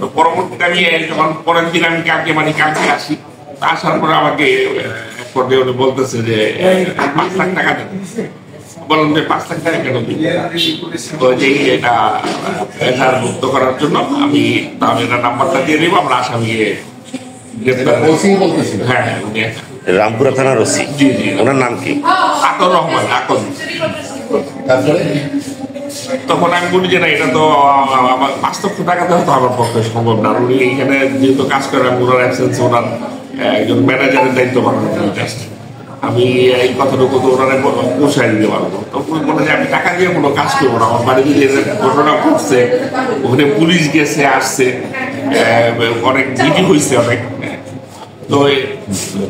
তো পরবর্তীতে আমি যখন পরের দিন আমি কালকে আসি, আসার পরে আমাকে উনি বলতেছে যে 5 লাখ টাকা দেন। বললাম যে 5 লাখ টাকা কেন দিই? তো যে এটা এজাহার মুক্ত করার জন্য আমি তাহলে এটা নাম্বারটা দিয়ে দিব, আমরা আসামিকে গ্রেফতার। হ্যাঁ, রামপুরা থানার ওসি। জি জি। ওনার নাম কি? আতর রহমান আকন। তারপরে তখন আমি বলি যে না, এটা তো আমার 5 লক্ষ টাকা দেওয়া তো আমার পক্ষে সম্ভব না। উনি এখানে যেহেতু কাজ করে, আমি ওনার অ্যাবসেন্স ওনার একজন ম্যানেজারের দায়িত্ব পালন করি, জাস্ট আমি এই কথাটুকু তো ওনারা পোষায় দিতে পারবো। তখন বলে যে আমি টাকা দিয়ে কোনো কাজ করবো না, আমার বাড়িতে যে ঘটনা ঘটছে, ওখানে পুলিশ গেছে আসছে, অনেক ভিডিও হয়েছে অনেক।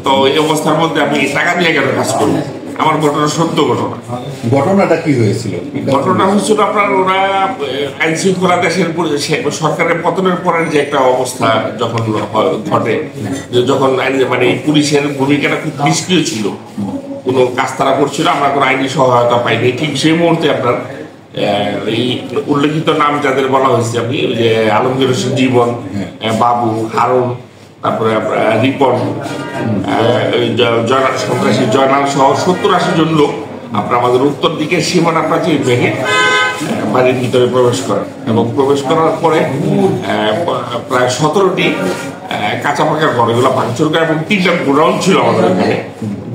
তো এই অবস্থার মধ্যে আমি টাকা দিয়ে কেন কাজ করবো? আমার ঘটনা সত্য ঘটনা। ঘটনাটা কি হয়েছিল? ঘটনা হচ্ছিল আপনার, ওরা আইন শৃঙ্খলা দেশের সরকারের পতনের পরের যে একটা অবস্থা যখন ঘটে, যখন মানে পুলিশের ভূমিকাটা খুব নিষ্ক্রিয় ছিল, কোনো কাজ তারা করছিল, আমরা কোনো আইনি সহায়তা পাইনি। ঠিক সেই মুহূর্তে আপনার এই উল্লেখিত নাম যাদের বলা হয়েছে, আমি যে আলমগীর হোসেন জীবন, বাবু, হারুন, তারপরে রিপন, সন্ত্রাসী জয়নাল সহ 70-80 জন লোক আপনার আমাদের উত্তর দিকে সীমানা প্রাচীর ভেঙে বাড়ির ভিতরে প্রবেশ করেন, এবং প্রবেশ করার পরে প্রায় 17টি কাঁচা পাকা ঘর, এগুলো ভাঙচুর করে, এবং 3টা গোডাউন ছিল আমাদের এখানে।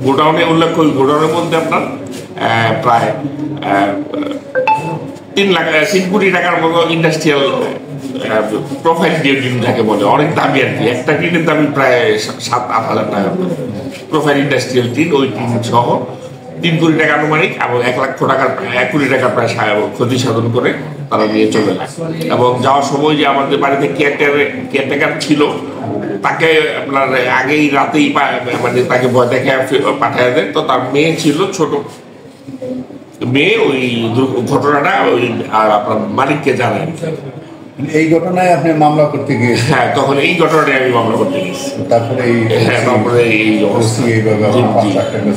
গোডাউনে উল্লেখ করি, গোডাউনের মধ্যে আপনার প্রায় 3 কোটি টাকার মতো ইন্ডাস্ট্রিয়াল প্রোফাইল দিয়ে টিন যাকে বলে, অনেক দামি আর কি। একটা টিনের দামি প্রায় 7-8 হাজার টাকা। প্রোফাইল ইন্ডাস্ট্রিয়াল টিন, ওই টিন সহ 3 কোটি টাকা আনুমানিক, এবং 1 লক্ষ টাকার 1 কোটি টাকা প্রায় ক্ষতি সাধন করে তারা নিয়ে চলে যায়। এবং যাওয়ার সময় যে আমাদের বাড়িতে কেয়ারটেকার ছিল, তাকে আপনার আগেই রাতেই মানে তাকে ভয় দেখে পাঠিয়ে দেয়। তো তার মেয়ে ছিল, ছোট মেয়ে, ওই ঘটনাটা ওই আর আপনার মালিককে জানায়। এই ঘটনায় আপনি মামলা করতে গিয়েছেন? হ্যাঁ, তখন এই ঘটনাটাই আমি মামলা করতে গেছি। তারপরে হ্যাঁ, তারপরে এই এইভাবে 5 লাখ টাকা